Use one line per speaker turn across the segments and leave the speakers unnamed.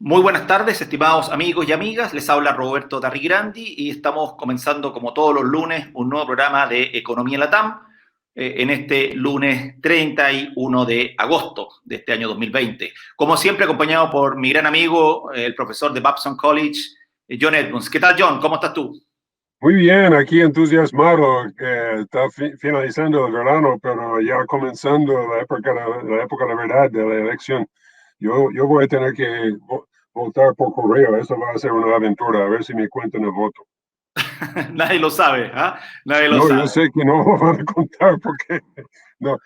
Muy buenas tardes, estimados amigos y amigas. Les habla Roberto Darrigrandi y estamos comenzando, como todos los lunes, un nuevo programa de Economía Latam en este lunes 31 de agosto de este año 2020. Como siempre, acompañado por mi gran amigo, el profesor de Babson College, John Edmonds. ¿Qué tal, John? ¿Cómo estás tú?
Muy bien, aquí entusiasmado, que está finalizando el verano, pero ya comenzando la época de verdad de la elección. Yo voy a tener que votar por correo, eso va a ser una aventura, a ver si me cuentan el voto.
Nadie lo sabe, ¿ah? Nadie lo
No, yo
sabe.
sé que no me van a contar porque no,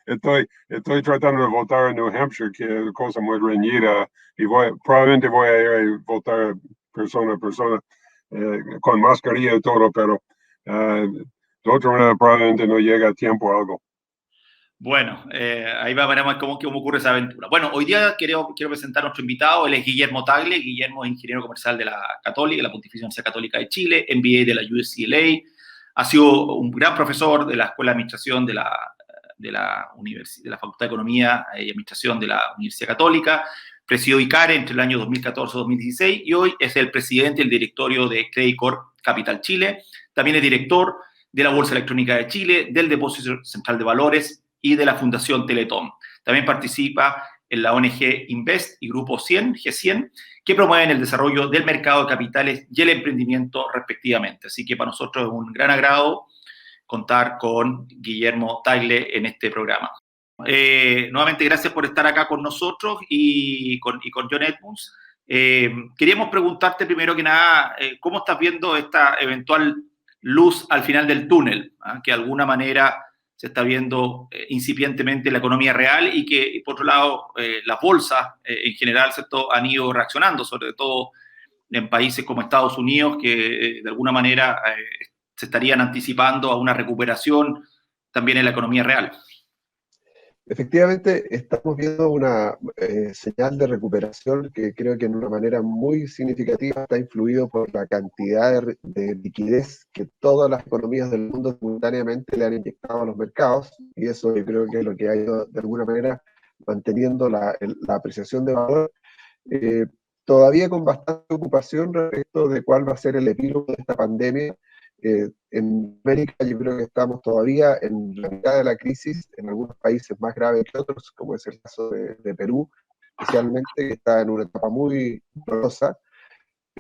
estoy tratando de votar en New Hampshire, que es cosa muy reñida, y probablemente voy a ir a votar persona a persona, con mascarilla y todo, pero de otra manera probablemente no llega a tiempo algo.
Bueno, ahí veremos cómo ocurre esa aventura. Bueno, hoy día quiero presentar a nuestro invitado. Él es Guillermo Tagle. Guillermo es ingeniero comercial de la Católica, la Pontificia Universidad Católica de Chile, MBA de la UCLA. Ha sido un gran profesor de la Escuela de Administración de la Facultad de Economía y Administración de la Universidad Católica. Presidió ICARE entre el año 2014 y 2016 y hoy es el presidente del directorio de Credit Corp Capital Chile. También es director de la Bolsa Electrónica de Chile, del Depósito Central de Valores y de la Fundación Teletón. También participa en la ONG Invest y Grupo 100, G100, que promueven el desarrollo del mercado de capitales y el emprendimiento respectivamente. Así que para nosotros es un gran agrado contar con Guillermo Tagle en este programa. Nuevamente, gracias por estar acá con nosotros y con John Edmonds. Queríamos preguntarte primero que nada, ¿cómo estás viendo esta eventual luz al final del túnel? Que de alguna manera se está viendo incipientemente la economía real y que, por otro lado, las bolsas en general, ¿cierto?, han ido reaccionando, sobre todo en países como Estados Unidos, que de alguna manera se estarían anticipando a una recuperación también en la economía real.
Efectivamente, estamos viendo una señal de recuperación que creo que en una manera muy significativa está influido por la cantidad de liquidez que todas las economías del mundo simultáneamente le han inyectado a los mercados, y eso yo creo que es lo que ha ido de alguna manera manteniendo la apreciación de valor. eh, Todavía con bastante ocupación respecto de cuál va a ser el epílogo de esta pandemia. En América yo creo que estamos todavía en la mitad de la crisis, en algunos países más grave que otros, como es el caso de Perú, especialmente, que está en una etapa muy dolorosa,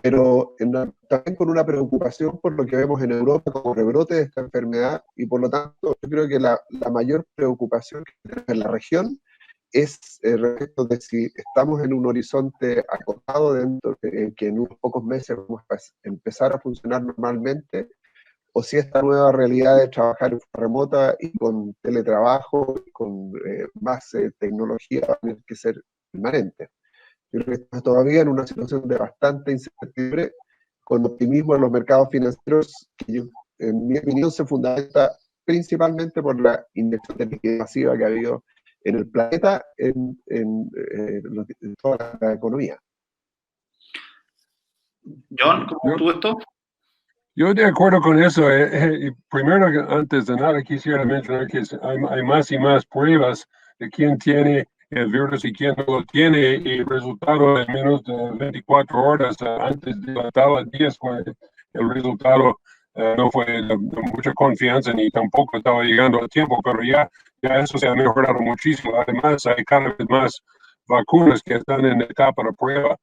pero también con una preocupación por lo que vemos en Europa como rebrote de esta enfermedad, y por lo tanto yo creo que la mayor preocupación que tenemos en la región es respecto de si estamos en un horizonte acotado dentro de que en unos pocos meses vamos a empezar a funcionar normalmente, o si esta nueva realidad de trabajar en forma remota y con teletrabajo, y con más tecnología, va a tener que ser permanente. Yo creo que estamos todavía en una situación de bastante incertidumbre, con optimismo en los mercados financieros, que en mi opinión se fundamenta principalmente por la inyección de liquidez masiva que ha habido en el planeta, en toda la economía.
John, ¿cómo
Yo,
tú esto?
yo de acuerdo con eso. Y primero, antes de nada, quisiera mencionar que hay más y más pruebas de quién tiene el virus y quién no lo tiene, y el resultado en menos de 24 horas antes de la tabla 10 fue el resultado. No fue de mucha confianza ni tampoco estaba llegando a tiempo, pero ya eso se ha mejorado muchísimo. Además, hay cada vez más vacunas que están en etapa de prueba.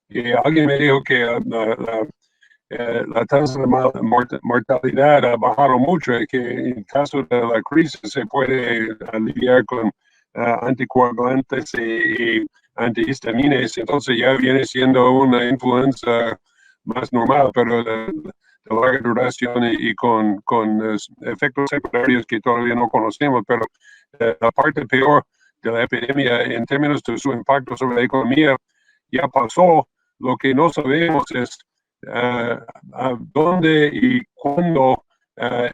Y alguien me dijo que la tasa de mortalidad ha bajado mucho, y que en caso de la crisis se puede aliviar con anticoagulantes y antihistamines. Entonces ya viene siendo una influenza más normal, pero de larga duración y con efectos secundarios que todavía no conocemos. Pero la parte peor de la epidemia en términos de su impacto sobre la economía ya pasó. Lo que no sabemos es a dónde y cuándo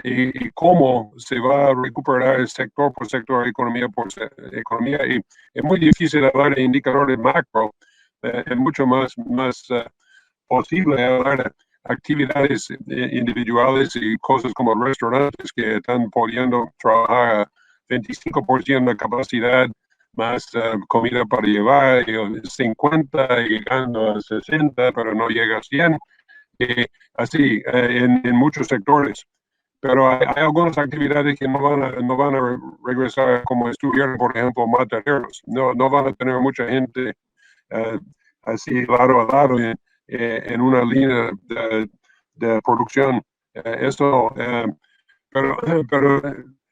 y cómo se va a recuperar sector por sector, economía por economía. Y es muy difícil hablar de indicadores macro. Es mucho más posible hablar de actividades individuales y cosas como restaurantes que están pudiendo trabajar a 25% de capacidad, más comida para llevar, 50 llegando a 60, pero no llega a 100, así en muchos sectores. Pero hay algunas actividades que no van a regresar como estuvieron, por ejemplo, mataderos. No van a tener mucha gente así lado a lado en una línea de producción. Eso, pero, pero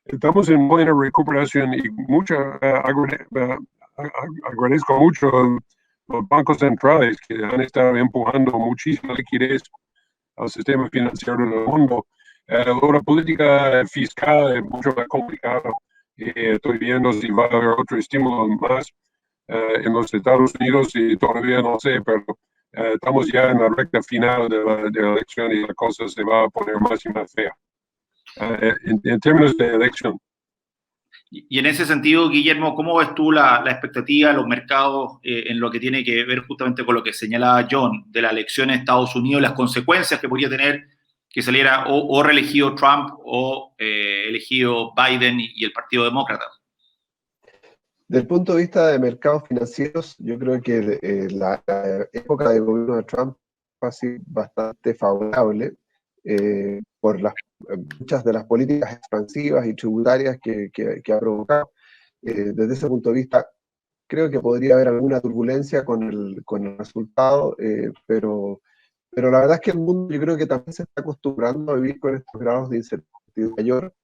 estamos en buena recuperación y agradezco mucho los bancos centrales que han estado empujando muchísima liquidez al sistema financiero del mundo. La política fiscal es mucho más complicada. Estoy viendo si va a haber otro estímulo más en los Estados Unidos y todavía no sé, pero estamos ya en la recta final de la elección y la cosa se va a poner más y más fea. En términos de elección.
Y en ese sentido, Guillermo, ¿cómo ves tú la expectativa de los mercados en lo que tiene que ver justamente con lo que señalaba John de la elección en Estados Unidos, las consecuencias que podría tener que saliera o reelegido Trump o elegido Biden y el Partido Demócrata?
Desde el punto de vista de mercados financieros, yo creo que la época de gobierno de Trump fue así bastante favorable por muchas de las políticas expansivas y tributarias que ha provocado. Desde ese punto de vista, creo que podría haber alguna turbulencia con el resultado, pero la verdad es que el mundo yo creo que también se está acostumbrando a vivir con estos grados de incertidumbre mayor,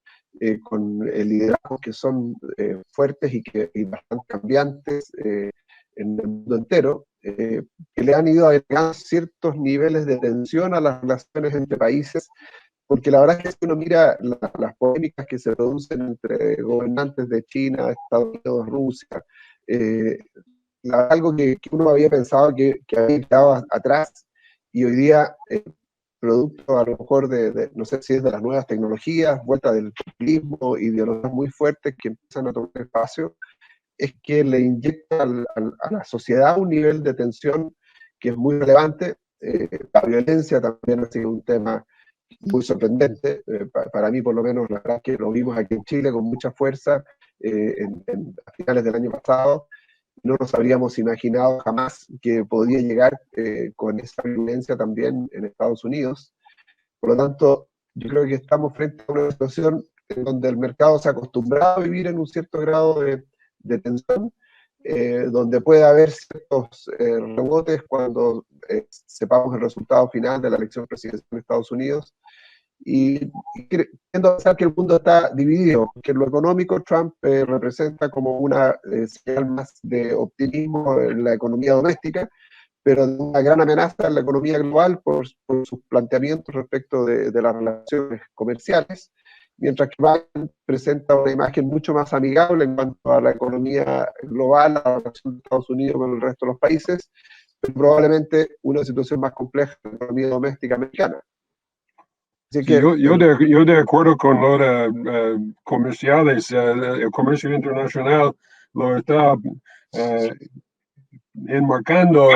con liderazgos que son fuertes y bastante cambiantes en el mundo entero, que le han ido agregando ciertos niveles de tensión a las relaciones entre países, porque la verdad es que si uno mira las polémicas que se producen entre gobernantes de China, Estados Unidos, Rusia, algo que uno había pensado que había quedado atrás, y hoy día producto a lo mejor no sé si es de las nuevas tecnologías, vuelta del populismo, ideologías muy fuertes que empiezan a tomar espacio, es que le inyecta a la sociedad un nivel de tensión que es muy relevante. La violencia también ha sido un tema muy sorprendente, para mí por lo menos, la verdad es que lo vimos aquí en Chile con mucha fuerza a finales del año pasado. No nos habríamos imaginado jamás que podía llegar con esa violencia también en Estados Unidos. Por lo tanto, yo creo que estamos frente a una situación en donde el mercado se ha acostumbrado a vivir en un cierto grado de tensión, donde puede haber ciertos rebotes cuando sepamos el resultado final de la elección presidencial de Estados Unidos. Y tiendo a pensar que el mundo está dividido, que en lo económico Trump representa como una señal más de optimismo en la economía doméstica, pero una gran amenaza en la economía global por sus planteamientos respecto de las relaciones comerciales, mientras que Biden presenta una imagen mucho más amigable en cuanto a la economía global, a la relación de Estados Unidos con el resto de los países, pero probablemente una situación más compleja en la economía doméstica americana.
Así que, yo de acuerdo con los comerciales, el comercio internacional lo está enmarcando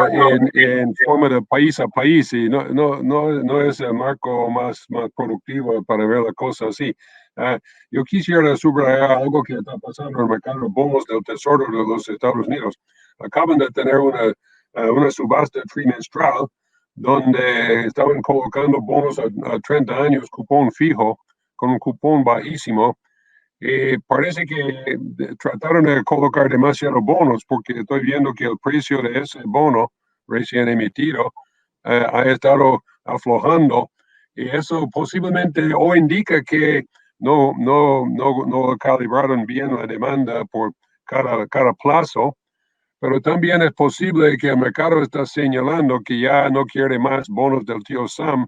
en forma de país a país y no es el marco más productivo para ver la cosa así. Yo quisiera subrayar algo que está pasando en el mercado de bonos del Tesoro de los Estados Unidos. Acaban de tener una subasta trimestral donde estaban colocando bonos a 30 años, cupón fijo, con un cupón bajísimo. Parece que trataron de colocar demasiados bonos porque estoy viendo que el precio de ese bono recién emitido ha estado aflojando y eso posiblemente o indica que no calibraron bien la demanda por cada plazo, pero también es posible que el mercado está señalando que ya no quiere más bonos del tío Sam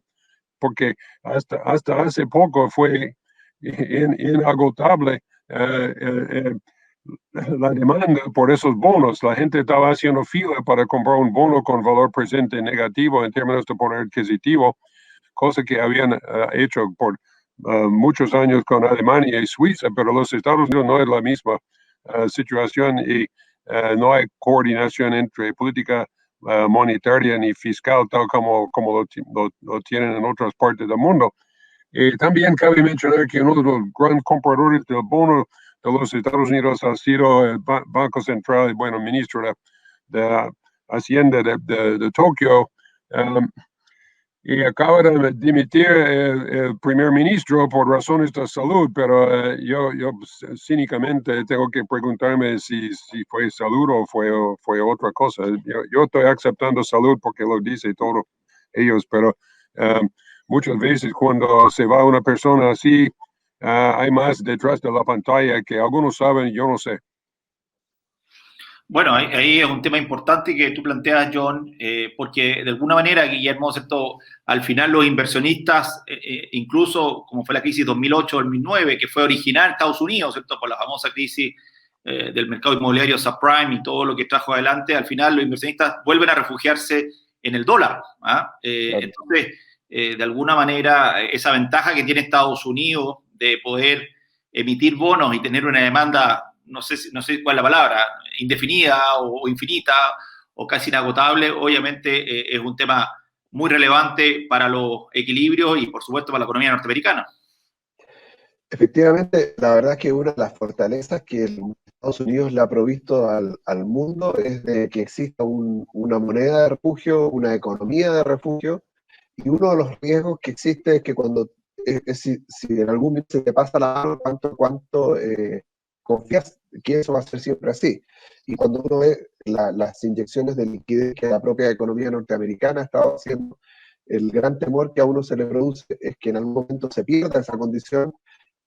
porque hasta hace poco fue inagotable la demanda por esos bonos. La gente estaba haciendo fila para comprar un bono con valor presente negativo en términos de poder adquisitivo, cosa que habían hecho por muchos años con Alemania y Suiza, pero los Estados Unidos no es la misma situación y no hay coordinación entre política monetaria ni fiscal tal como lo tienen en otras partes del mundo. También cabe mencionar que uno de los grandes compradores del bono los Estados Unidos ha sido el Banco Central, bueno, ministro de Hacienda de Tokio, y acaba de dimitir el primer ministro por razones de salud, pero yo cínicamente tengo que preguntarme si fue salud o fue otra cosa. Yo estoy aceptando salud porque lo dice todo ellos, pero muchas veces cuando se va una persona así, hay más detrás de la pantalla que algunos saben, yo no sé.
Bueno, ahí es un tema importante que tú planteas, John, porque de alguna manera, Guillermo, ¿cierto? Al final los inversionistas, incluso como fue la crisis 2008-2009, que fue original en Estados Unidos, ¿cierto? Por la famosa crisis del mercado inmobiliario subprime y todo lo que trajo adelante, al final los inversionistas vuelven a refugiarse en el dólar. ¿Ah?
Claro.
Entonces, de alguna manera, esa ventaja que tiene Estados Unidos de poder emitir bonos y tener una demanda, no sé cuál es la palabra, indefinida o infinita o casi inagotable, obviamente es un tema muy relevante para los equilibrios y por supuesto para la economía norteamericana.
Efectivamente, la verdad es que una de las fortalezas que Estados Unidos le ha provisto al mundo es de que exista una moneda de refugio, una economía de refugio, y uno de los riesgos que existe es que cuando, si en algún momento se te pasa la mano, cuánto confías que eso va a ser siempre así. Y cuando uno ve las inyecciones de liquidez que la propia economía norteamericana ha estado haciendo, el gran temor que a uno se le produce es que en algún momento se pierda esa condición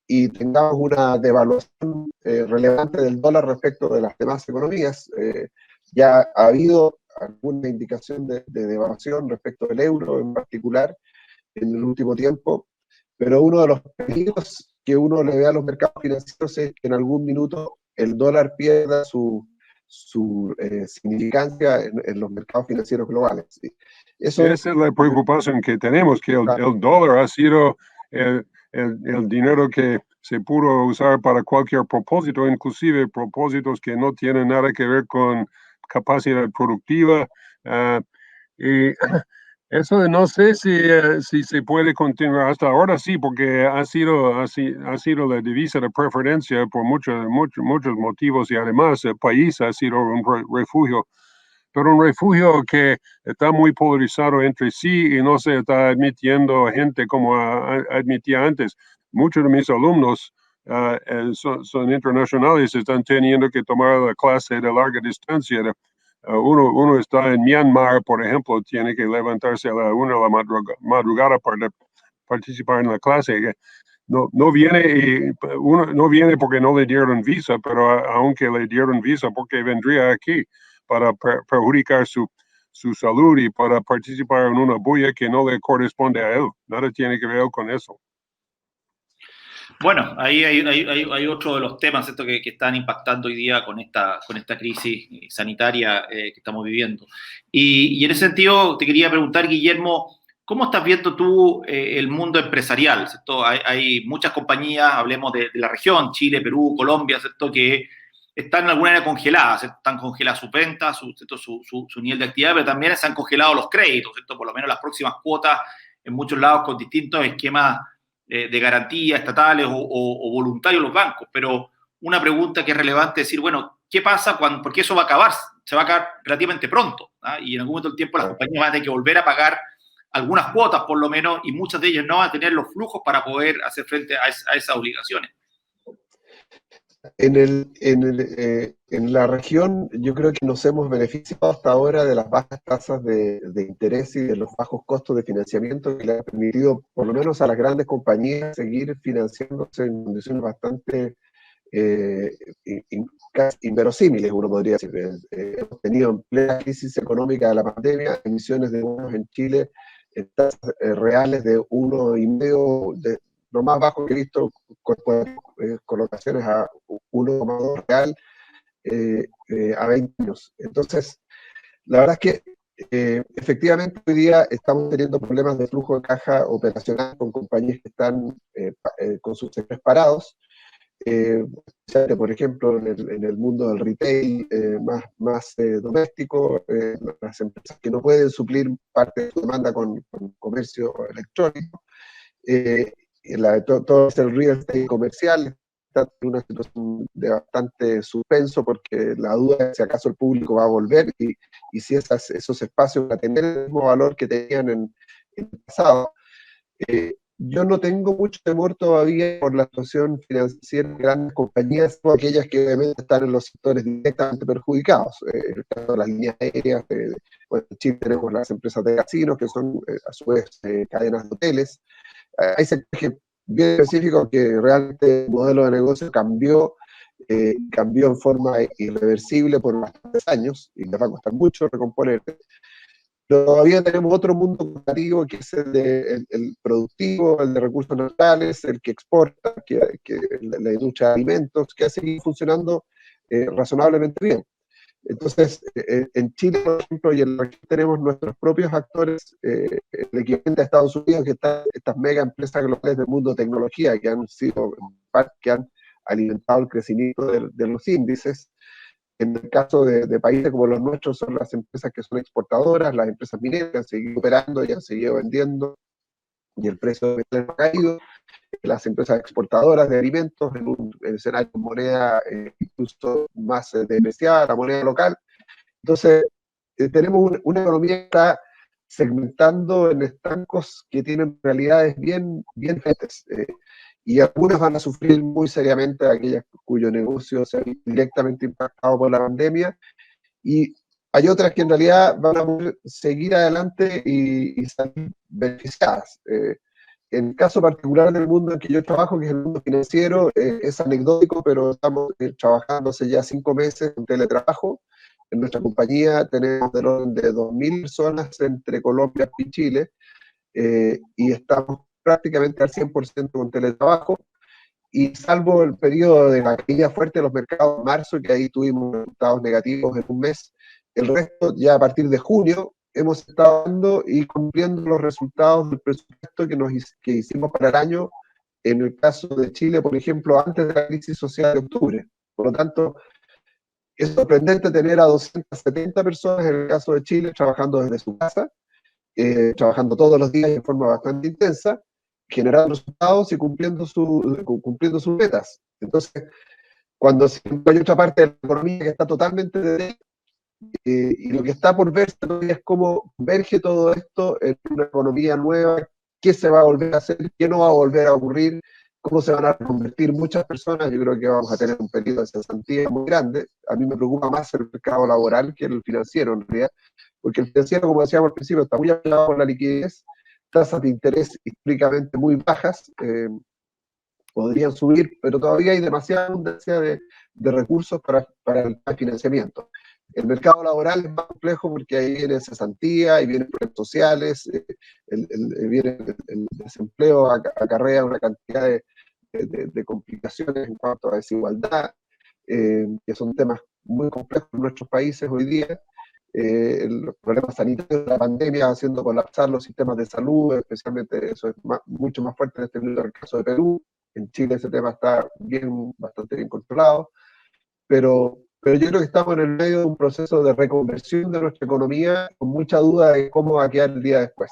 y tengamos una devaluación relevante del dólar respecto de las demás economías. Ya ha habido alguna indicación de devaluación respecto del euro en particular en el último tiempo, pero uno de los peligros que uno le ve a los mercados financieros es que en algún minuto el dólar pierda su significancia en los mercados financieros globales. Eso,
esa es la preocupación que tenemos, que el dólar ha sido el dinero que se pudo usar para cualquier propósito, inclusive propósitos que no tienen nada que ver con capacidad productiva. Y eso no sé si se puede continuar hasta ahora, sí, porque ha sido la divisa de preferencia por muchos motivos y además el país ha sido un refugio, pero un refugio que está muy polarizado entre sí y no se está admitiendo gente como admitía antes. Muchos de mis alumnos son internacionales, están teniendo que tomar la clase de larga distancia. Uno está en Myanmar, por ejemplo, tiene que levantarse a la 1 de la madrugada para participar en la clase. No viene, no viene porque no le dieron visa, pero aunque le dieron visa, porque vendría aquí para perjudicar su salud y para participar en una bulla que no le corresponde a él. Nada tiene que ver con eso.
Bueno, ahí hay otro de los temas que están impactando hoy día con esta crisis sanitaria que estamos viviendo. Y en ese sentido, te quería preguntar, Guillermo, ¿cómo estás viendo tú el mundo empresarial? ¿Cierto? Hay muchas compañías, hablemos de la región, Chile, Perú, Colombia, ¿cierto? Que están de alguna manera congeladas, ¿cierto? Están congeladas sus ventas, su nivel de actividad, pero también se han congelado los créditos, ¿cierto? Por lo menos las próximas cuotas en muchos lados con distintos esquemas de garantía estatales o voluntarios los bancos, pero una pregunta que es relevante es decir, bueno, ¿qué pasa cuando, porque eso va a acabar, se va a acabar relativamente pronto, ¿ah? Y en algún momento del tiempo las compañías van a tener que volver a pagar algunas cuotas por lo menos y muchas de ellas no van a tener los flujos para poder hacer frente a esas obligaciones.
En la región yo creo que nos hemos beneficiado hasta ahora de las bajas tasas de interés y de los bajos costos de financiamiento que le han permitido por lo menos a las grandes compañías seguir financiándose en condiciones bastante inverosímiles, uno podría decir. Hemos tenido en plena crisis económica de la pandemia emisiones de bonos en Chile en tasas reales de 1,5%, lo más bajo que he visto, colocaciones a 1,2 real a 20 años. Entonces, la verdad es que efectivamente hoy día estamos teniendo problemas de flujo de caja operacional con compañías que están con sus sectores parados. Por ejemplo, en el mundo del retail más doméstico, las empresas que no pueden suplir parte de su demanda con comercio electrónico. Todo el real estate comercial está en una situación de bastante suspenso, porque la duda es si acaso el público va a volver y si esos espacios van a tener el mismo valor que tenían en el pasado. Yo no tengo mucho temor todavía por la situación financiera de grandes compañías, o aquellas que obviamente están en los sectores directamente perjudicados. El caso de las líneas aéreas, bueno, en Chile tenemos las empresas de casinos, que son a su vez cadenas de hoteles. Hay sectores bien específicos que realmente el modelo de negocio cambió en forma irreversible por bastantes años, y les va a costar mucho recomponer. Todavía tenemos otro mundo corporativo, que es el productivo, el de recursos naturales, el que exporta, la industria de alimentos, que ha seguido funcionando razonablemente bien. Entonces, en Chile, por ejemplo, y en la región tenemos nuestros propios actores, el equivalente a Estados Unidos, que están estas mega empresas globales del mundo de tecnología, que han alimentado el crecimiento de los índices. En el caso de países como los nuestros, son las empresas que son exportadoras, las empresas mineras, que han seguido operando y han seguido vendiendo, y el precio del petróleo ha caído. Las empresas exportadoras de alimentos en un escenario de moneda incluso más depreciada, la moneda local. Entonces, tenemos una economía que está segmentando en estancos que tienen realidades bien diferentes. Y algunas van a sufrir muy seriamente, aquellas cuyo negocio se ha visto directamente impactado por la pandemia, y hay otras que en realidad van a poder seguir adelante y salir beneficiadas. En el caso particular del mundo en que yo trabajo, que es el mundo financiero, es anecdótico, pero estamos trabajando hace ya 5 meses en teletrabajo. En nuestra compañía tenemos del orden de 2.000 personas entre Colombia y Chile, y estamos prácticamente al 100% con teletrabajo, y salvo el periodo de la caída fuerte de los mercados en marzo, que ahí tuvimos resultados negativos en un mes, el resto ya a partir de junio hemos estado dando y cumpliendo los resultados del presupuesto que hicimos para el año, en el caso de Chile, por ejemplo, antes de la crisis social de octubre. Por lo tanto, es sorprendente tener a 270 personas en el caso de Chile trabajando desde su casa, trabajando todos los días de forma bastante intensa, generando resultados y cumpliendo sus metas. Entonces, cuando hay otra parte de la economía que está totalmente de y lo que está por verse todavía es cómo converge todo esto en una economía nueva, qué se va a volver a hacer, qué no va a volver a ocurrir, cómo se van a convertir muchas personas. Yo creo que vamos a tener un periodo de cesantía muy grande. A mí me preocupa más el mercado laboral que el financiero, en realidad, porque el financiero, como decíamos al principio, está muy apelado por la liquidez, tasas de interés históricamente muy bajas, podrían subir, pero todavía hay demasiada abundancia de recursos para el financiamiento. El mercado laboral es más complejo porque ahí viene cesantía, y vienen problemas sociales, viene el desempleo, acarrea una cantidad de complicaciones en cuanto a desigualdad, que son temas muy complejos en nuestros países hoy día. Los problemas sanitarios de la pandemia haciendo colapsar los sistemas de salud, especialmente eso es mucho más fuerte en este momento en el caso de Perú. En Chile ese tema está bastante bien controlado, pero yo creo que estamos en el medio de un proceso de reconversión de nuestra economía, con mucha duda de cómo va a quedar el día después.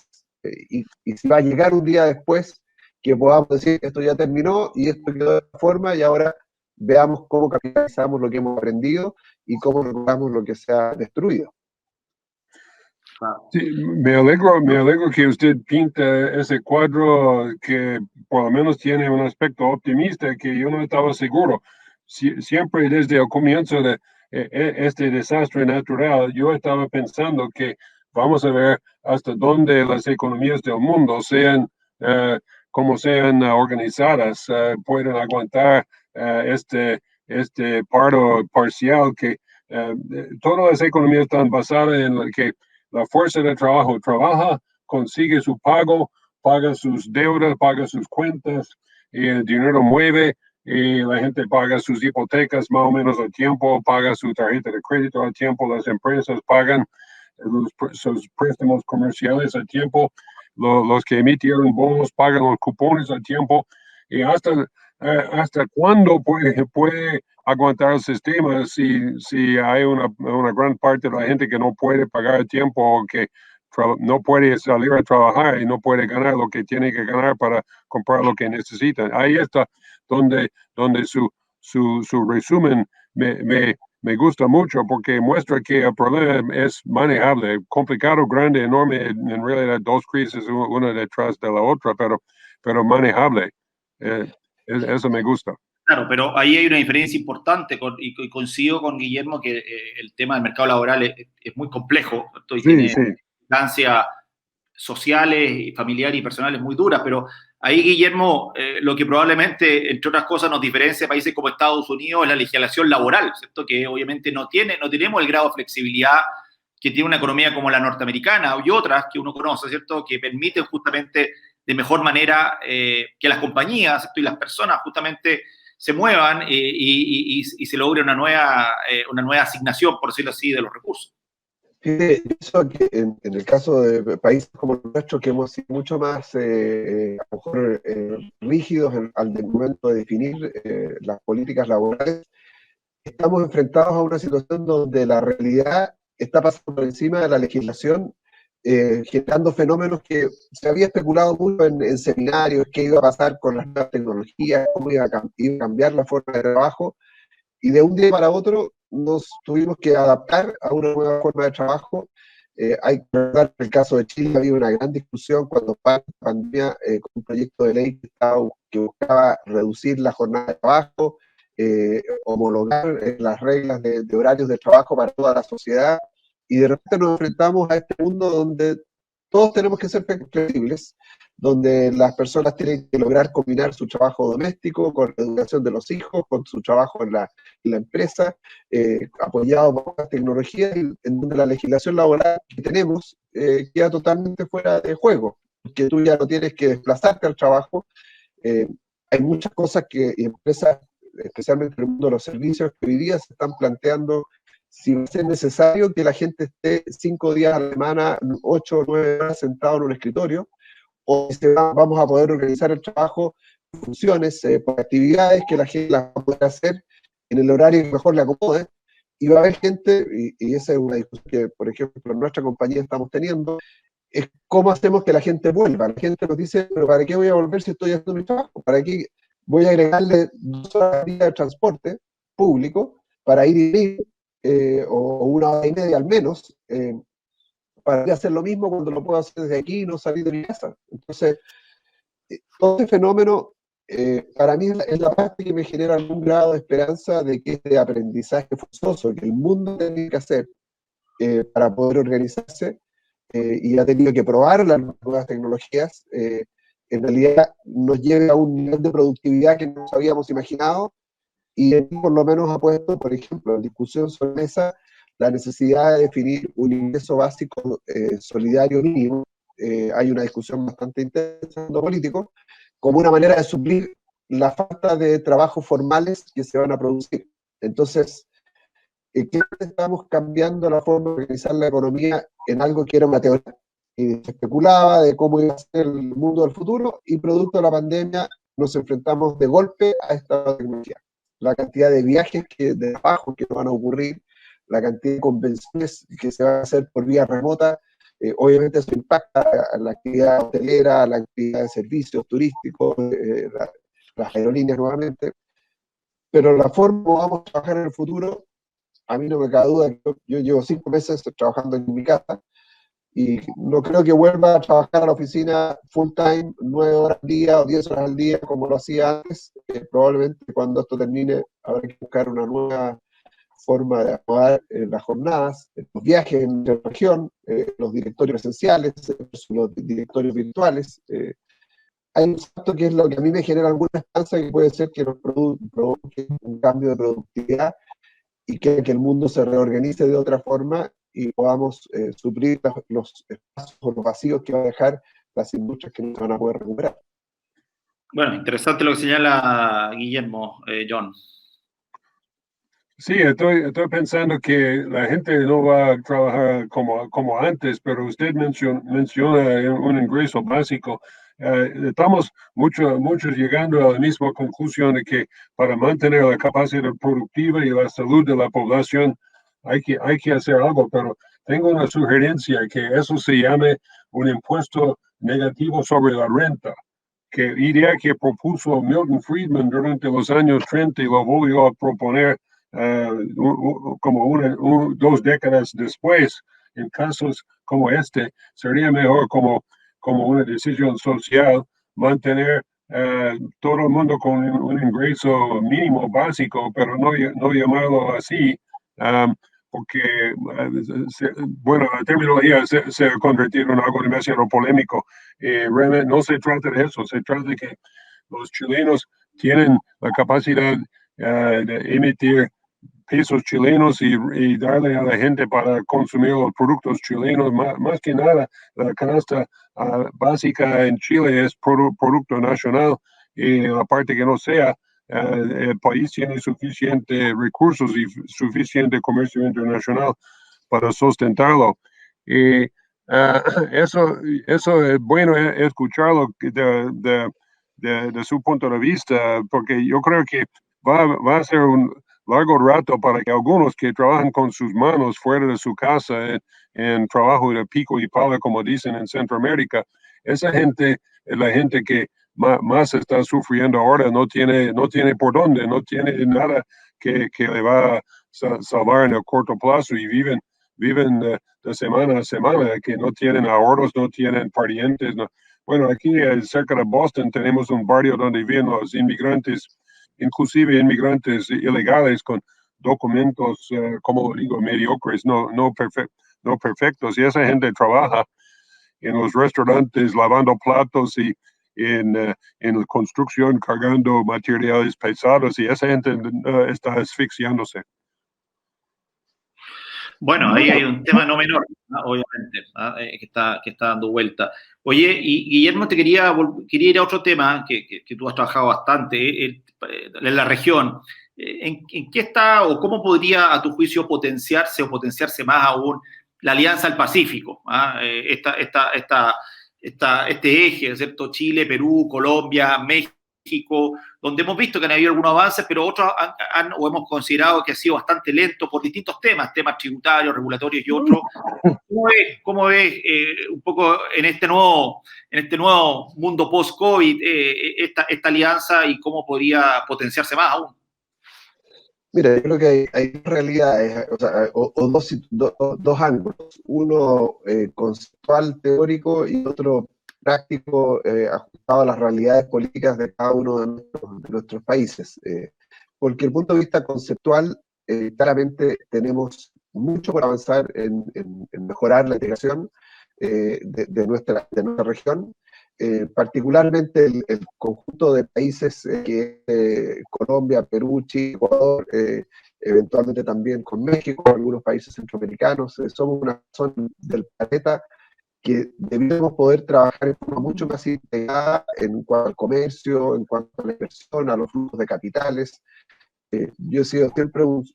Y si va a llegar un día después que podamos decir que esto ya terminó y esto quedó de esta forma, y ahora veamos cómo capitalizamos lo que hemos aprendido y cómo recuperamos lo que se ha destruido.
Sí, me alegro que usted pinta ese cuadro que por lo menos tiene un aspecto optimista, que yo no estaba seguro. Siempre desde el comienzo de este desastre natural, yo estaba pensando que vamos a ver hasta dónde las economías del mundo, sean como sean organizadas, pueden aguantar este paro parcial que todas las economías están basadas en lo que la fuerza de trabajo trabaja, consigue su pago, paga sus deudas, paga sus cuentas, y el dinero mueve, y la gente paga sus hipotecas más o menos a tiempo, paga su tarjeta de crédito a tiempo, las empresas pagan sus préstamos comerciales a tiempo, los que emitieron bonos pagan los cupones a tiempo, y hasta cuándo puede aguantar el sistema si hay una gran parte de la gente que no puede pagar a tiempo, o que no puede salir a trabajar y no puede ganar lo que tiene que ganar para comprar lo que necesita. Ahí está donde su resumen me gusta mucho porque muestra que el problema es manejable, complicado, grande, enorme, en realidad dos crisis, una detrás de la otra, pero manejable. Eso me gusta.
Claro, pero ahí hay una diferencia importante y coincido con Guillermo que el tema del mercado laboral es muy complejo, ¿cierto? Y
Sí,
tiene
sí.
instancias sociales, familiares y personales muy duras, pero ahí, Guillermo, lo que probablemente, entre otras cosas, nos diferencia de países como Estados Unidos es la legislación laboral, ¿cierto? Que obviamente no tenemos el grado de flexibilidad que tiene una economía como la norteamericana y otras que uno conoce, ¿cierto? Que permiten justamente de mejor manera que las compañías, ¿cierto? Y las personas justamente se muevan y se logre una nueva asignación, por decirlo así, de los recursos.
Fíjate, eso que en el caso de países como el nuestro, que hemos sido mucho más, a lo mejor, rígidos al momento de definir las políticas laborales, estamos enfrentados a una situación donde la realidad está pasando por encima de la legislación, generando fenómenos que se había especulado mucho en seminarios, qué iba a pasar con las nuevas tecnologías, cómo iba a cambiar la forma de trabajo, y de un día para otro nos tuvimos que adaptar a una nueva forma de trabajo. Hay que recordar que en el caso de Chile había una gran discusión cuando la pandemia, con un proyecto de ley que buscaba reducir la jornada de trabajo, homologar las reglas de horarios de trabajo para toda la sociedad, y de repente nos enfrentamos a este mundo donde todos tenemos que ser flexibles, donde las personas tienen que lograr combinar su trabajo doméstico con la educación de los hijos, con su trabajo en la empresa, apoyado por las tecnologías, en donde la legislación laboral que tenemos queda totalmente fuera de juego, que tú ya no tienes que desplazarte al trabajo. Hay muchas cosas que empresas, especialmente en el mundo de los servicios, que hoy día se están planteando si va a ser necesario que la gente esté 5 días a la semana, 8 o 9 horas sentado en un escritorio, o si vamos a poder organizar el trabajo en funciones, por actividades que la gente las va a poder hacer en el horario que mejor le acomode, y va a haber gente, y esa es una discusión que, por ejemplo, en nuestra compañía estamos teniendo, es cómo hacemos que la gente vuelva. La gente nos dice, pero ¿para qué voy a volver si estoy haciendo mi trabajo? ¿Para qué voy a agregarle 2 horas al día de transporte público para ir y venir, o 1 hora y media al menos, para hacer lo mismo cuando lo puedo hacer desde aquí y no salir de mi casa? Entonces, todo este fenómeno, para mí es la parte que me genera algún grado de esperanza de que este aprendizaje forzoso que el mundo tiene que hacer para poder organizarse, y ha tenido que probar las nuevas tecnologías, en realidad nos lleve a un nivel de productividad que no nos habíamos imaginado, y por lo menos ha puesto, por ejemplo, en discusión sobre esa, la necesidad de definir un ingreso básico solidario mínimo. Hay una discusión bastante intensa en el mundo político, como una manera de suplir la falta de trabajos formales que se van a producir. Entonces, ¿qué estamos cambiando la forma de organizar la economía en algo que era una teoría? Y se especulaba de cómo iba a ser el mundo del futuro, y producto de la pandemia nos enfrentamos de golpe a esta tecnología. La cantidad de viajes, de trabajo que van a ocurrir, la cantidad de convenciones que se van a hacer por vía remota, obviamente eso impacta a la actividad hotelera, a la actividad de servicios turísticos, las aerolíneas nuevamente, pero la forma como vamos a trabajar en el futuro, a mí no me cabe duda que yo llevo 5 meses trabajando en mi casa, y no creo que vuelva a trabajar a la oficina full time, 9 horas al día o 10 horas al día como lo hacía antes. Probablemente cuando esto termine habrá que buscar una nueva forma de acomodar las jornadas, los viajes en la región, los directorios esenciales, los directorios virtuales. Hay un salto que es lo que a mí me genera alguna esperanza, que puede ser que nos provoque un cambio de productividad y que el mundo se reorganice de otra forma y podamos suplir los espacios o los vacíos que va a dejar las industrias que no se van a poder recuperar.
Bueno, interesante lo que señala Guillermo, John.
Sí, estoy pensando que la gente no va a trabajar como antes, pero usted menciona un ingreso básico. Estamos muchos llegando a la misma conclusión de que para mantener la capacidad productiva y la salud de la población hay que hacer algo, pero tengo una sugerencia, que eso se llame un impuesto negativo sobre la renta, idea que propuso Milton Friedman durante los años 30 y lo volvió a proponer como 2 décadas después. En casos como este, sería mejor como una decisión social mantener todo el mundo con un ingreso mínimo básico, pero no llamarlo así, porque, bueno, la terminología se ha convertido en algo demasiado polémico. Realmente no se trata de eso, se trata de que los chilenos tienen la capacidad de emitir pesos chilenos y darle a la gente para consumir los productos chilenos. Más que nada, la canasta básica en Chile es producto nacional, y la parte que no sea, el país tiene suficientes recursos y suficiente comercio internacional para sustentarlo. Y eso es bueno escucharlo de su punto de vista, porque yo creo que va a ser un largo rato para que algunos que trabajan con sus manos fuera de su casa en trabajo de pico y pala, como dicen en Centroamérica, esa gente es la gente que más está sufriendo ahora, no tiene por dónde, no tiene nada que le va a salvar en el corto plazo y viven de semana a semana, que no tienen ahorros, no tienen parientes. No. Bueno, aquí cerca de Boston tenemos un barrio donde viven los inmigrantes, inclusive inmigrantes ilegales con documentos, como digo, mediocres, no perfectos, y esa gente trabaja en los restaurantes lavando platos y en la construcción cargando materiales pesados, y esa gente está asfixiándose.
Bueno, ahí hay un tema no menor, ¿no? Obviamente, ¿no? Que está dando vuelta. Oye, y Guillermo, quería ir a otro tema que tú has trabajado bastante en la región. ¿En qué está o cómo podría, a tu juicio, potenciarse más aún la Alianza del Pacífico? ¿Ah? Este eje, ¿cierto? Chile, Perú, Colombia, México, donde hemos visto que han habido algunos avances, pero otros o hemos considerado que ha sido bastante lento por distintos temas tributarios, regulatorios y otros. ¿Cómo ves un poco en este nuevo mundo post-COVID esta alianza y cómo podría potenciarse más aún?
Mira, yo creo que hay dos realidades, o sea, dos ángulos. Uno conceptual, teórico, y otro práctico, ajustado a las realidades políticas de cada uno de nuestros países. Porque el punto de vista conceptual, claramente tenemos mucho por avanzar en mejorar la integración de nuestra región. Particularmente el conjunto de países que es Colombia, Perú, Chile, Ecuador, eventualmente también con México, algunos países centroamericanos, somos una zona del planeta que debemos poder trabajar en forma mucho más integrada en cuanto al comercio, en cuanto a la inversión, a los flujos de capitales. Yo he sido siempre un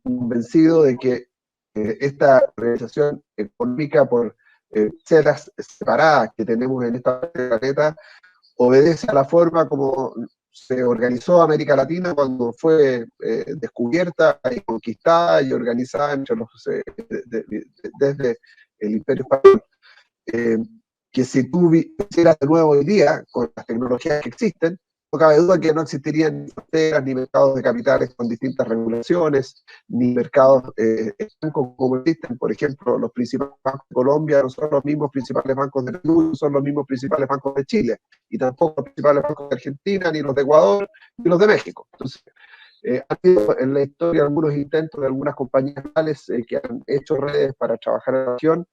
convencido de que esta organización económica por ceras separadas que tenemos en esta parte del planeta obedece a la forma como se organizó América Latina cuando fue descubierta y conquistada y organizada entre desde el Imperio Español. Que si tú hicieras de nuevo hoy día con las tecnologías que existen, no cabe duda que no existirían fronteras ni mercados de capitales con distintas regulaciones, ni mercados estancos como existen. Por ejemplo, los principales bancos de Colombia no son los mismos principales bancos de Perú, no son los mismos principales bancos de Chile, y tampoco los principales bancos de Argentina, ni los de Ecuador, ni los de México. Entonces, ha habido en la historia algunos intentos de algunas compañías globales que han hecho redes para trabajar en la región,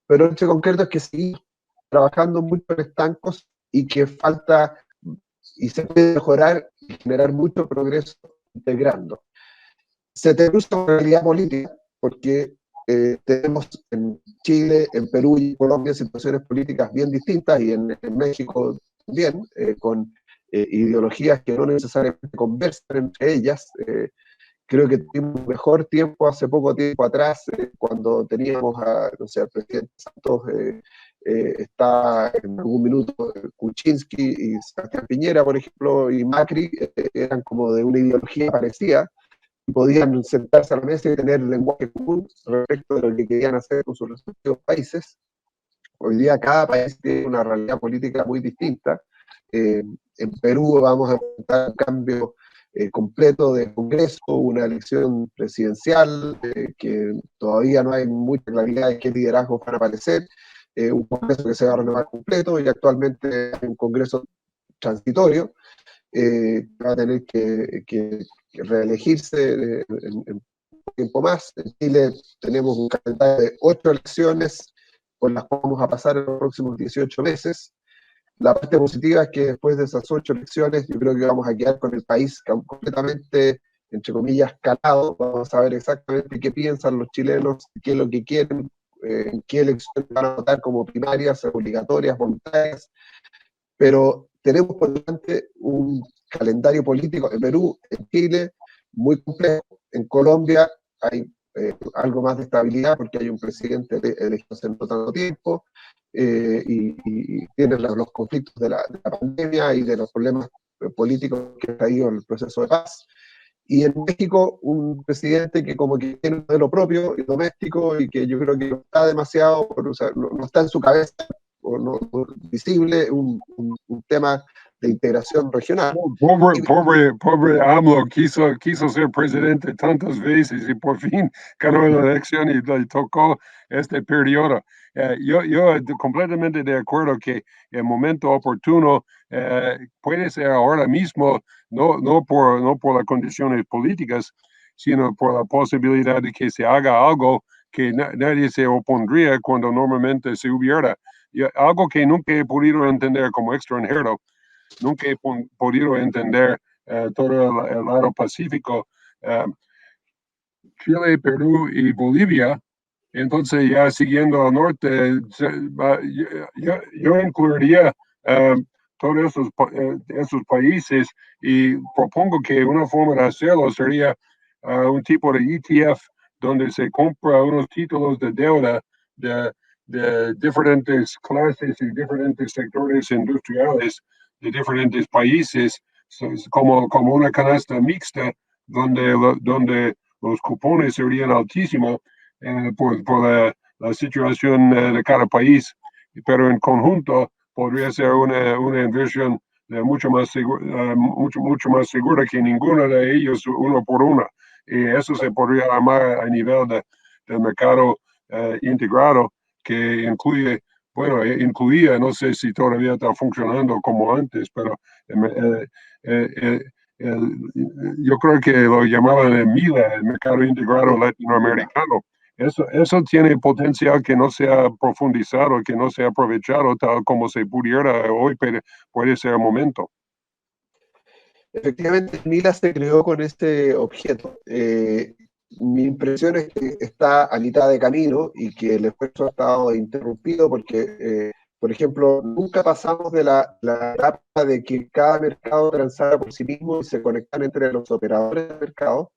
pero el hecho concreto es que seguimos trabajando mucho en estancos y que falta y se puede mejorar y generar mucho progreso integrando. Se te usa una realidad política porque tenemos en Chile, en Perú y en Colombia situaciones políticas bien distintas, y en México también, con ideologías que no necesariamente conversan entre ellas. Creo que tuvimos mejor tiempo hace poco tiempo atrás, cuando teníamos no sé, al presidente Santos, está en algún minuto Kuczynski y Sebastián Piñera, por ejemplo, y Macri, eran como de una ideología parecida, y podían sentarse a la mesa y tener lenguaje común respecto de lo que querían hacer con sus respectivos países. Hoy día cada país tiene una realidad política muy distinta, En Perú vamos a enfrentar un cambio completo de Congreso, una elección presidencial que todavía no hay mucha claridad de qué liderazgos van a aparecer, un Congreso que se va a renovar completo y actualmente hay un Congreso transitorio va a tener que reelegirse en tiempo más. En Chile tenemos un calendario de 8 elecciones con las que vamos a pasar en los próximos 18 meses. La parte positiva es que después de esas 8 elecciones, yo creo que vamos a quedar con el país completamente, entre comillas, calado. Vamos a saber exactamente qué piensan los chilenos, qué es lo que quieren, en qué elecciones van a votar como primarias, obligatorias, voluntarias. Pero tenemos por delante un calendario político en Perú, en Chile, muy complejo. En Colombia hay algo más de estabilidad porque hay un presidente elegido hace no tanto tiempo y tienen los conflictos de la pandemia y de los problemas políticos que ha traído el proceso de paz. Y en México, un presidente que como que tiene un modelo propio y doméstico y que yo creo que no está demasiado, o sea, no está en su cabeza o no visible un tema de integración regional.
Pobre AMLO quiso ser presidente tantas veces y por fin ganó la elección y le tocó este periodo. Yo completamente de acuerdo que el momento oportuno puede ser ahora mismo, no por las condiciones políticas, sino por la posibilidad de que se haga algo que nadie se opondría cuando normalmente se hubiera. Algo que nunca he podido entender como extranjero, nunca he podido entender todo el lado pacífico, Chile, Perú y Bolivia. Entonces, ya siguiendo al norte, yo incluiría todos esos países y propongo que una forma de hacerlo sería un tipo de ETF donde se compra unos títulos de deuda de diferentes clases y diferentes sectores industriales de diferentes países, como una canasta mixta donde los cupones serían altísimos por la situación de cada país, pero en conjunto podría ser una inversión mucho más más segura que ninguna de ellos uno por uno. Y eso se podría armar a nivel del mercado integrado que incluía, no sé si todavía está funcionando como antes, pero yo creo que lo llamaban el MILA, el mercado integrado latinoamericano. Eso tiene potencial que no se ha profundizado, que no se ha aprovechado tal como se pudiera hoy, pero puede ser el momento.
Efectivamente, MILA se creó con este objeto. Mi impresión es que está a mitad de camino y que el esfuerzo ha estado interrumpido porque, por ejemplo, nunca pasamos de la etapa de que cada mercado transara por sí mismo y se conectan entre los operadores del mercado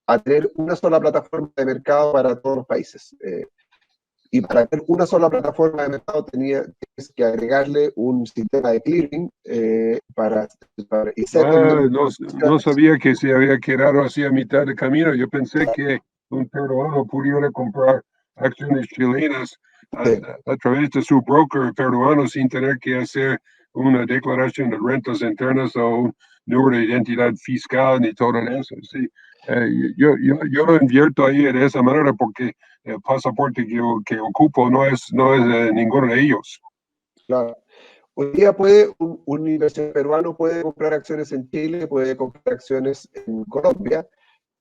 a tener una sola plataforma de mercado para todos los países. Y para tener una sola plataforma de mercado tienes que agregarle un sistema de clearing y
no sabía que se había quedado así a mitad de camino. Yo pensé que un peruano pudiera comprar acciones chilenas a través de su broker peruano sin tener que hacer una declaración de rentas internas o un número de identidad fiscal ni todo eso. Sí. Yo lo invierto ahí de esa manera porque el pasaporte que ocupo no es ninguno de ellos.
Claro. Hoy día un inversor peruano puede comprar acciones en Chile, puede comprar acciones en Colombia,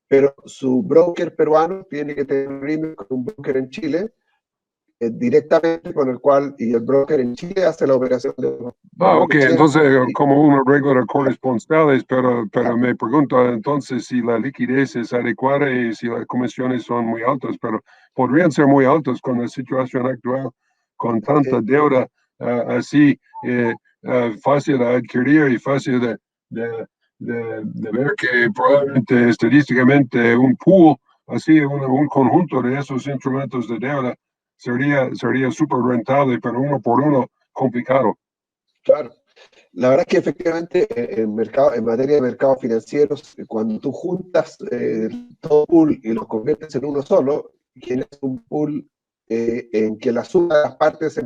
pero su broker peruano tiene que tener un agreement con un broker en Chile directamente con el cual, y el broker en Chile hace la operación de
ok, entonces como una regla de corresponsales, pero me pregunto entonces si la liquidez es adecuada y si las comisiones son muy altas, pero podrían ser muy altas con la situación actual, con tanta deuda así fácil de adquirir y fácil de ver que probablemente estadísticamente un pool, así un conjunto de esos instrumentos de deuda sería súper rentable, pero uno por uno complicado.
Claro. La verdad es que efectivamente en materia de mercados financieros, cuando tú juntas todo pool y los conviertes en uno solo, tienes un pool en que la suma de las partes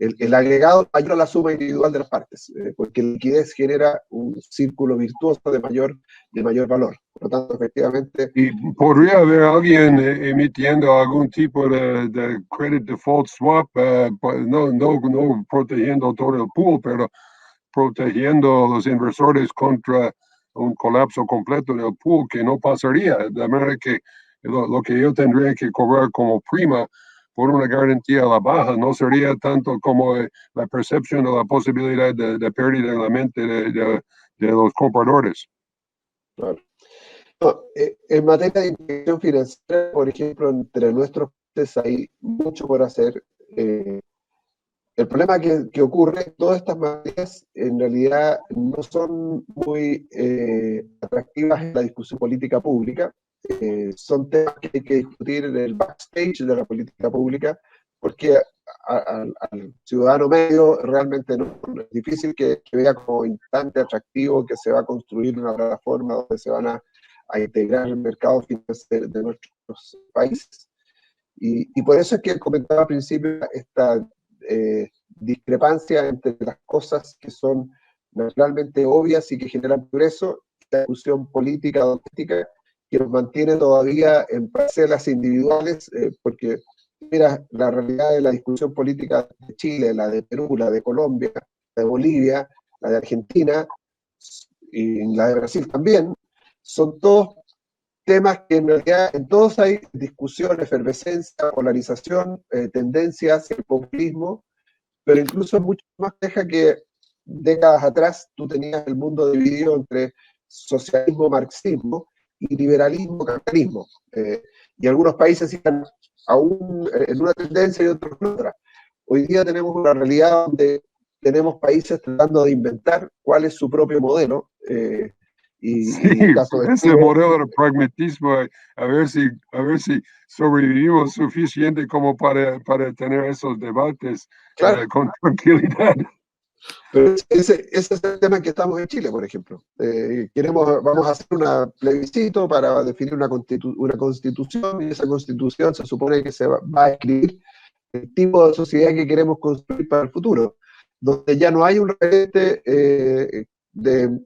el agregado mayor a la suma individual de las partes, porque la liquidez genera un círculo virtuoso de mayor valor. Por lo tanto, efectivamente...
¿Y podría haber alguien emitiendo algún tipo de credit default swap, no protegiendo todo el pool, pero protegiendo a los inversores contra un colapso completo del pool que no pasaría? De manera que lo que yo tendría que cobrar como prima por una garantía a la baja no sería tanto como la percepción de la posibilidad de pérdida en la mente de los compradores.
Claro. No, en materia de integración financiera, por ejemplo, entre nuestros países hay mucho por hacer. El problema que ocurre, todas estas materias en realidad no son muy atractivas en la discusión política pública. Son temas que hay que discutir en el backstage de la política pública, porque al ciudadano medio realmente es difícil que vea como instante atractivo que se va a construir una plataforma donde se van a integrar el mercado financiero de nuestros países. Y por eso es que comentaba al principio esta discrepancia entre las cosas que son naturalmente obvias y que generan progreso y la discusión política doméstica que nos mantiene todavía en parcelas individuales, porque mira, la realidad de la discusión política de Chile, la de Perú, la de Colombia, la de Bolivia, la de Argentina y la de Brasil también, son todos temas que en realidad en todos hay discusión, efervescencia, polarización, tendencia hacia el populismo, pero incluso es mucho más deja que décadas atrás tú tenías el mundo dividido entre socialismo, marxismo y liberalismo, capitalismo. Y algunos países están aún en una tendencia y otros en otra. Hoy día tenemos una realidad donde tenemos países tratando de inventar cuál es su propio modelo.
Sí,
Y el caso de
ese
Chile,
modelo de pragmatismo, a ver si sobrevivimos suficiente como para tener esos debates
claro,
con tranquilidad.
pero ese es el tema que estamos en Chile, por ejemplo. Vamos a hacer un plebiscito para definir una constitución, y esa constitución se supone que va a escribir el tipo de sociedad que queremos construir para el futuro, donde ya no hay un referente de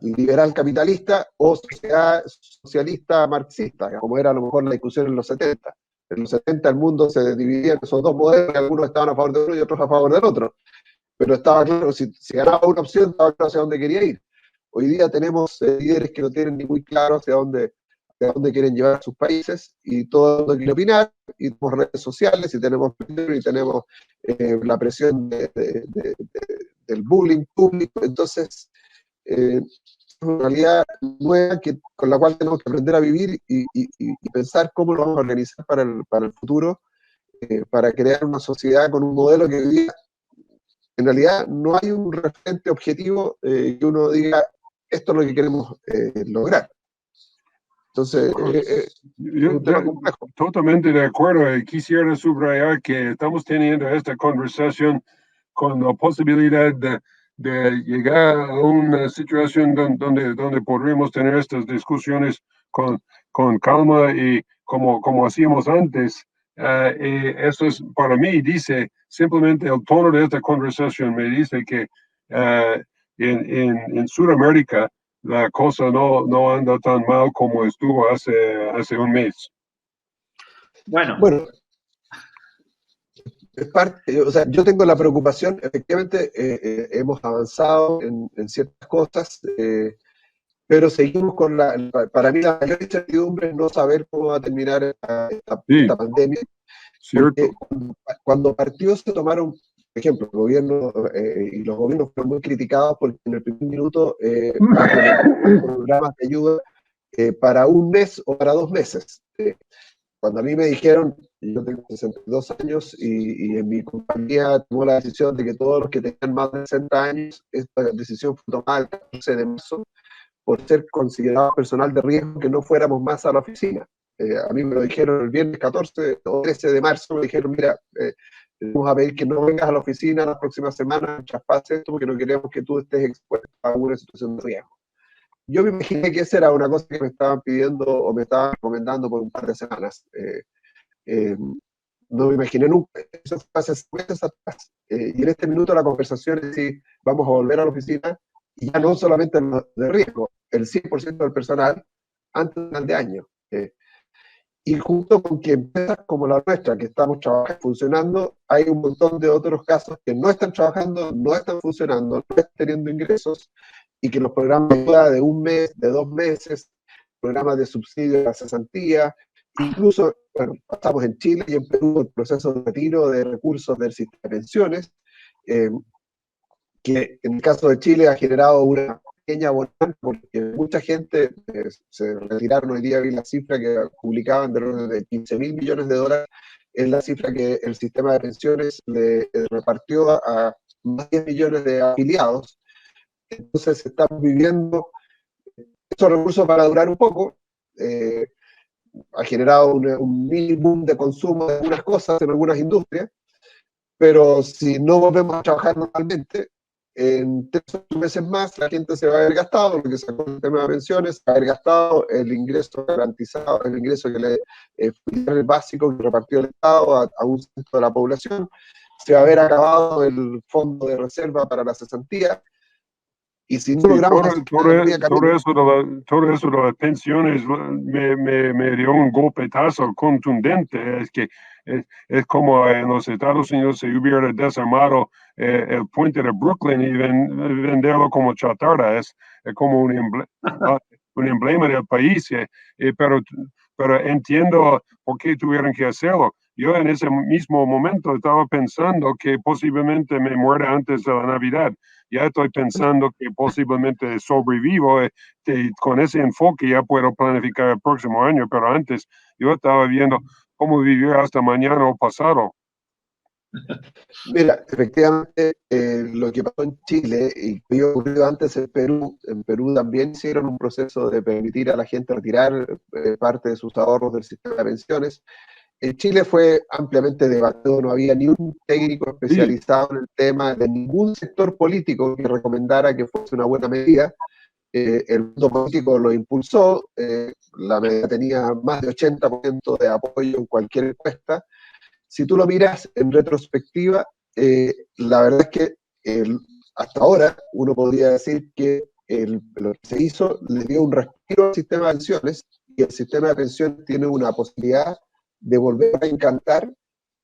liberal capitalista o sociedad socialista marxista, como era a lo mejor la discusión en los 70. En los 70 el mundo se dividía en esos dos modelos, y algunos estaban a favor de uno y otros a favor del otro. Pero estaba claro, si ganaba una opción, estaba claro hacia dónde quería ir. Hoy día tenemos líderes que no tienen ni muy claro hacia dónde quieren llevar a sus países, y todo el mundo quiere opinar, y tenemos redes sociales, y tenemos Twitter, y tenemos la presión del bullying público. Entonces, es una realidad nueva con la cual tenemos que aprender a vivir y pensar cómo lo vamos a organizar para el futuro, para crear una sociedad con un modelo que hoy día en realidad no hay un referente objetivo que uno diga, esto es lo que queremos lograr. Entonces, es un tema complejo.
Totalmente de acuerdo. Quisiera subrayar que estamos teniendo esta conversación con la posibilidad de llegar a una situación donde podremos tener estas discusiones con calma y como hacíamos antes. Eso es para mí, dice, simplemente el tono de esta conversación me dice que en Sudamérica la cosa no anda tan mal como estuvo hace un mes.
Bueno, es parte, o sea, yo tengo la preocupación, efectivamente, hemos avanzado en ciertas cosas, pero seguimos para mí la mayor incertidumbre es no saber cómo va a terminar esta pandemia.
Cierto.
Cuando partió se tomaron, por ejemplo, el gobierno y los gobiernos fueron muy criticados porque en el primer minuto implementaron programas de ayuda para un mes o para 2 meses. Cuando a mí me dijeron, yo tengo 62 años y en mi compañía tomó la decisión de que todos los que tenían más de 60 años, esta decisión fue tomada el 14 de marzo, por ser considerados personal de riesgo, que no fuéramos más a la oficina. A mí me lo dijeron el viernes 14 o 13 de marzo, me dijeron, mira, vamos a pedir que no vengas a la oficina la próxima semana, traspase esto, porque no queremos que tú estés expuesto a una situación de riesgo. Yo me imaginé que esa era una cosa que me estaban pidiendo o me estaban recomendando por un par de semanas. no me imaginé nunca. Eso fue hace 6 meses atrás. Y en este minuto la conversación es si vamos a volver a la oficina, y ya no solamente de riesgo, el 100% del personal antes del final de año. Y junto con que empresas como la nuestra, que estamos trabajando, funcionando, hay un montón de otros casos que no están trabajando, no están funcionando, no están teniendo ingresos, y que los programas de ayuda de 1 mes, de 2 meses, programas de subsidio de la cesantía, incluso, bueno, pasamos en Chile y en Perú el proceso de retiro de recursos del sistema de pensiones, que en el caso de Chile ha generado una pequeña bonanza, porque mucha gente se retiraron. Hoy día vi la cifra que publicaban del orden de $15.000 millones, es la cifra que el sistema de pensiones le repartió a más de 10 millones de afiliados. Entonces estamos viviendo estos recursos para durar un poco. Ha generado un mini boom de consumo de algunas cosas en algunas industrias, pero si no volvemos a trabajar normalmente, en 3 o 4 meses más la gente se va a haber gastado lo que sacó el tema de pensiones, va a haber gastado el ingreso garantizado, el ingreso que le fue el básico que repartió el Estado a un centro de la población, se va a haber acabado el fondo de reserva para la cesantía, y si no
Sí,
logramos
todo eso de las pensiones me dio un golpetazo contundente. Es que es como en los Estados Unidos se hubiera desarmado el puente de Brooklyn y venderlo como chatarra. Es como un emblema del país. Pero entiendo por qué tuvieron que hacerlo. Yo en ese mismo momento estaba pensando que posiblemente me muera antes de la Navidad. Ya estoy pensando que posiblemente sobrevivo, con ese enfoque ya puedo planificar el próximo año, pero antes yo estaba viendo cómo vivir hasta mañana o pasado.
Mira, efectivamente, lo que pasó en Chile y que había ocurrido antes en Perú también hicieron un proceso de permitir a la gente retirar parte de sus ahorros del sistema de pensiones. En Chile fue ampliamente debatido, no había ni un técnico especializado en el tema, de ningún sector político que recomendara que fuese una buena medida. El mundo político lo impulsó, la medida tenía más de 80% de apoyo en cualquier encuesta. Si tú lo miras en retrospectiva, la verdad es que hasta ahora uno podría decir que lo que se hizo le dio un respiro al sistema de pensiones, y el sistema de pensiones tiene una posibilidad de volver a encantar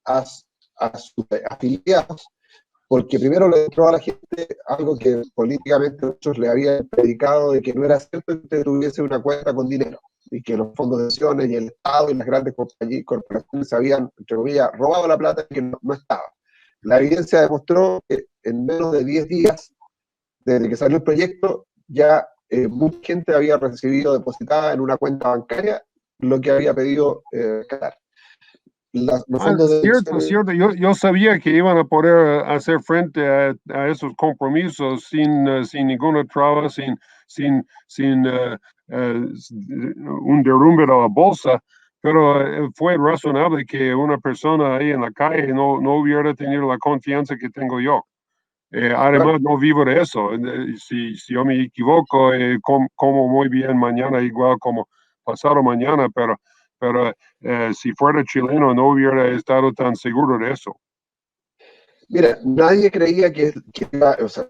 a sus afiliados, porque primero le entró a la gente algo que políticamente muchos le habían predicado, de que no era cierto que usted tuviese una cuenta con dinero, y que los fondos de pensiones y el Estado y las grandes corporaciones se habían, entre comillas, robado la plata, y que no estaba. La evidencia demostró que en menos de 10 días, desde que salió el proyecto, ya mucha gente había recibido depositada en una cuenta bancaria lo que había pedido Qatar. Los fondos de
Cierto. Yo sabía que iban a poder hacer frente a esos compromisos sin ninguna traba, sin un derrumbe de la bolsa, pero fue razonable que una persona ahí en la calle no hubiera tenido la confianza que tengo yo. Además, no vivo de eso. Si yo me equivoco, como muy bien mañana, igual como pasado mañana, pero si fuera chileno no hubiera estado tan seguro de eso.
Mira, nadie creía que iba, o sea,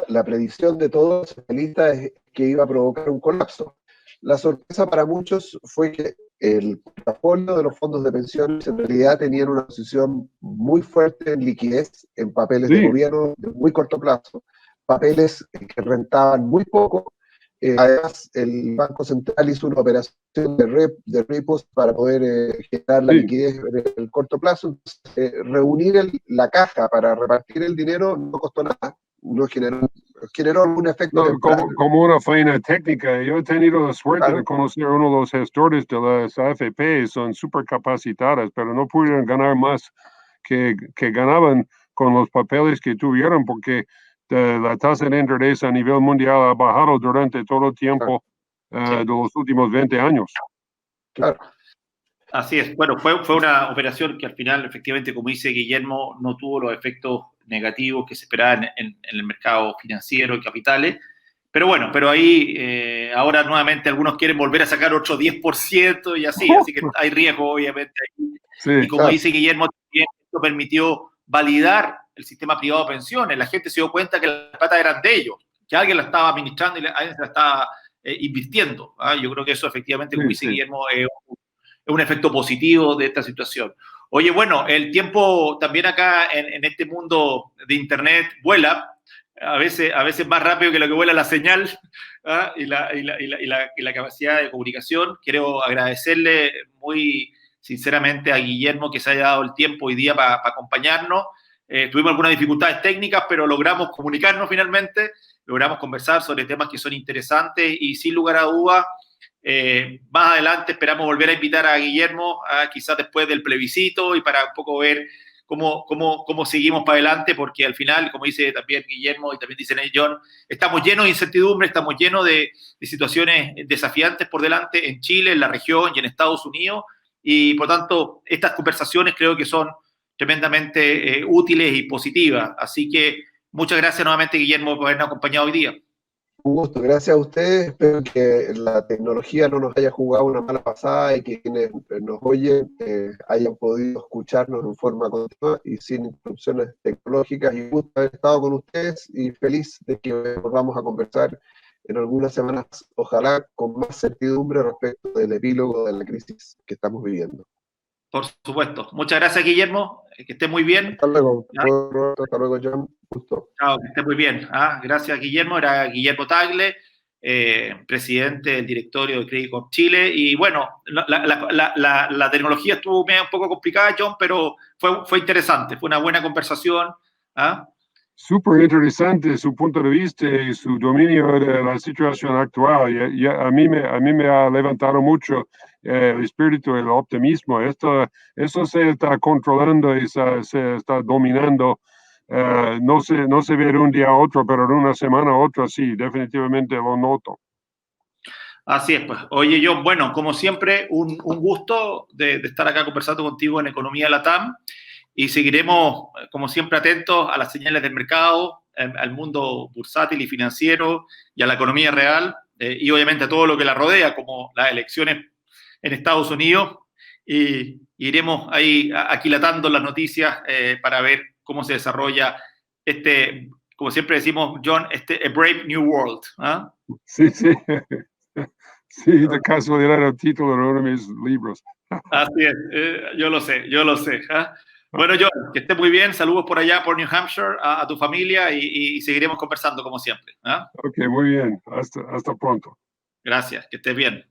la predicción de todos los especialistas es que iba a provocar un colapso. La sorpresa para muchos fue que el portafolio de los fondos de pensiones en realidad tenían una posición muy fuerte en liquidez, en papeles de gobierno de muy corto plazo, papeles que rentaban muy poco. Además, el Banco Central hizo una operación de repos para poder generar la liquidez en el corto plazo. Entonces, reunir la caja para repartir el dinero no costó nada, no generó algún efecto
como una faena técnica. Yo he tenido la suerte de conocer a uno de los gestores de las AFP, son súper capacitadas, pero no pudieron ganar más que ganaban con los papeles que tuvieron, porque la tasa de interés a nivel mundial ha bajado durante todo el tiempo de los últimos 20 años.
Claro.
Así es. Bueno, fue una operación que al final, efectivamente, como dice Guillermo, no tuvo los efectos negativos que se esperaban en el mercado financiero y capitales. Pero bueno, ahí ahora nuevamente algunos quieren volver a sacar otro 10% y así que hay riesgo, obviamente. Sí, y como dice Guillermo, esto permitió validar el sistema privado de pensiones. La gente se dio cuenta que las plata eran de ellos, que alguien la estaba administrando y alguien se la estaba invirtiendo. Yo creo que eso efectivamente, como dice Guillermo, es un efecto positivo de esta situación. Oye, bueno, el tiempo también acá en este mundo de Internet vuela, a veces más rápido que lo que vuela la señal y la capacidad de comunicación. Quiero agradecerle muy sinceramente a Guillermo que se haya dado el tiempo hoy día para acompañarnos. Tuvimos algunas dificultades técnicas, pero logramos comunicarnos finalmente, logramos conversar sobre temas que son interesantes y sin lugar a dudas, más adelante esperamos volver a invitar a Guillermo, quizás después del plebiscito, y para un poco ver cómo seguimos para adelante, porque al final, como dice también Guillermo y también dice John, estamos llenos de incertidumbre, estamos llenos de situaciones desafiantes por delante en Chile, en la región y en Estados Unidos, y por tanto estas conversaciones creo que son tremendamente útiles y positivas. Así que muchas gracias nuevamente, Guillermo, por habernos acompañado hoy día.
Un gusto, gracias a ustedes. Espero que la tecnología no nos haya jugado una mala pasada y que quienes nos oyen hayan podido escucharnos en forma continua y sin interrupciones tecnológicas. Y un gusto haber estado con ustedes y feliz de que volvamos a conversar en algunas semanas, ojalá con más certidumbre respecto del epílogo de la crisis que estamos viviendo.
Por supuesto. Muchas gracias, Guillermo. Que esté muy bien.
Hasta luego, Roberto. Hasta luego, John. Gusto.
Chao, que esté muy bien. Gracias, Guillermo. Era Guillermo Tagle, presidente del directorio de Credit Corp Chile. Y bueno, la tecnología estuvo un poco complicada, John, pero fue interesante. Fue una buena conversación.
Súper interesante su punto de vista y su dominio de la situación actual. Y a mí me ha levantado mucho el espíritu, el optimismo. Eso se está controlando y se está dominando. No se ve de un día a otro, pero de una semana a otra sí, definitivamente lo noto.
Así es, pues. Oye, John, bueno, como siempre, un gusto de estar acá conversando contigo en Economía Latam. Y seguiremos, como siempre, atentos a las señales del mercado, al mundo bursátil y financiero y a la economía real, y obviamente a todo lo que la rodea, como las elecciones en Estados Unidos. Y iremos ahí aquilatando las noticias para ver cómo se desarrolla como siempre decimos, John, A Brave New World.
Sí. Sí, de casualidad el título de uno de mis libros.
Así es, yo lo sé. Bueno, John, que estés muy bien. Saludos por allá, por New Hampshire, a tu familia y seguiremos conversando como siempre.
Ok, muy bien. Hasta pronto.
Gracias, que estés bien.